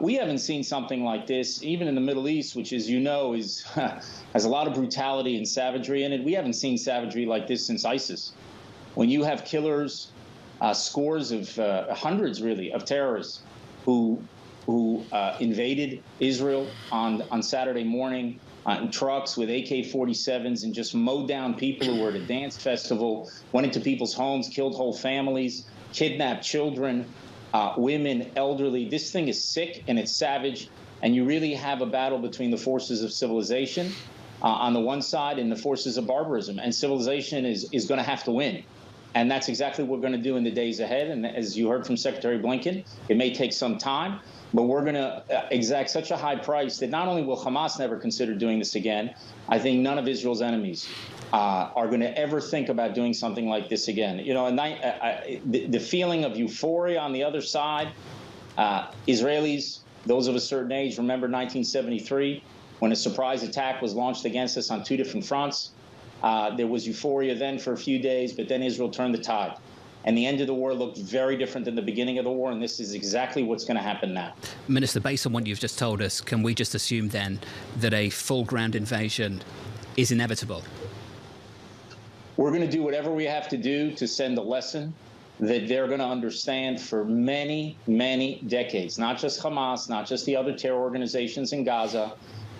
We haven't seen something like this, even in the Middle East, which, as you know, is has a lot of brutality and savagery in it. We haven't seen savagery like this since ISIS. When you have killers, scores of hundreds, really, of terrorists who invaded Israel on Saturday morning in trucks with AK-47s and just mowed down people who were at a dance festival, went into people's homes, killed whole families, kidnapped children, women, elderly. This thing is sick and it's savage, and you really have a battle between the forces of civilization on the one side and the forces of barbarism, and civilization is going to have to win. And that's exactly what we're going to do in the days ahead. And as you heard from Secretary Blinken, it may take some time, but we're going to exact such a high price that not only will Hamas never consider doing this again, I think none of Israel's enemies are going to ever think about doing something like this again. You know, and the feeling of euphoria on the other side, Israelis, those of a certain age, remember 1973, when a surprise attack was launched against us on 2 different fronts. There was euphoria then for a few days, but then Israel turned the tide. And the end of the war looked very different than the beginning of the war, and this is exactly what's going to happen now. Minister, based on what you've just told us, can we just assume then that a full ground invasion is inevitable? We're going to do whatever we have to do to send a lesson that they're going to understand for many, many decades. Not just Hamas, not just the other terror organizations in Gaza,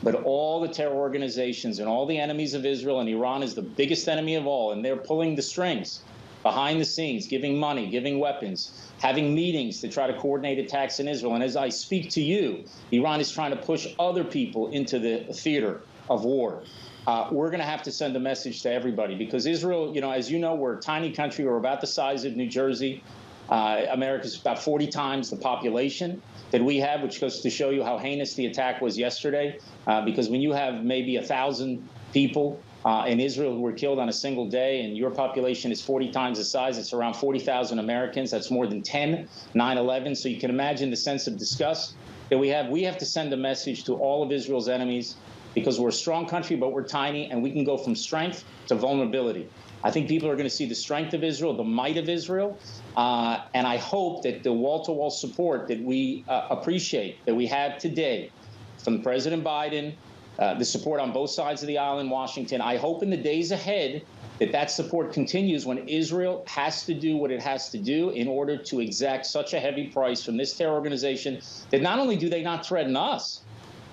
but all the terror organizations and all the enemies of Israel, and Iran is the biggest enemy of all, and they're pulling the strings behind the scenes, giving money, giving weapons, having meetings to try to coordinate attacks in Israel. And as I speak to you, Iran is trying to push other people into the theater of war. We're going to have to send a message to everybody, because Israel, you know, as you know, we're a tiny country. We're about the size of New Jersey. America's about 40 times the population that we have, which goes to show you how heinous the attack was yesterday. Because when you have maybe 1,000 people in Israel who were killed on a single day, and your population is 40 times the size, it's around 40,000 Americans. That's more than 10 9/11. So you can imagine the sense of disgust that we have. We have to send a message to all of Israel's enemies, because we're a strong country, but we're tiny, and we can go from strength to vulnerability. I think people are going to see the strength of Israel, the might of Israel, and I hope that the wall-to-wall support that we appreciate, that we have today from President Biden, the support on both sides of the aisle in Washington, I hope in the days ahead that that support continues when Israel has to do what it has to do in order to exact such a heavy price from this terror organization that not only do they not threaten us,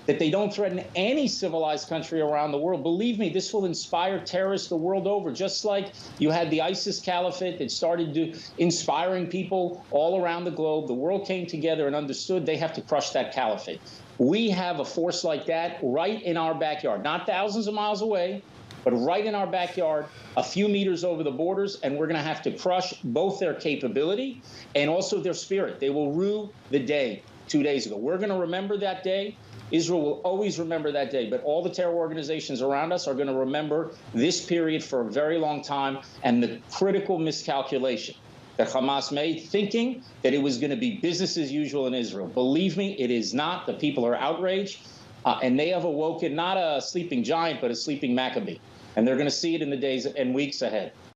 that they don't threaten any civilized country around the world. Believe me, this will inspire terrorists the world over, just like you had the ISIS caliphate that started inspiring people all around the globe. The world came together and understood they have to crush that caliphate. We have a force like that right in our backyard, not thousands of miles away, but right in our backyard, a few meters over the borders, and we're going to have to crush both their capability and also their spirit. They will rue the day 2 days ago. We're going to remember that day. Israel will always remember that day, but all the terror organizations around us are going to remember this period for a very long time, and the critical miscalculation that Hamas made, thinking that it was going to be business as usual in Israel. Believe me, it is not. The people are outraged, and they have awoken not a sleeping giant, but a sleeping Maccabee. And they're going to see it in the days and weeks ahead.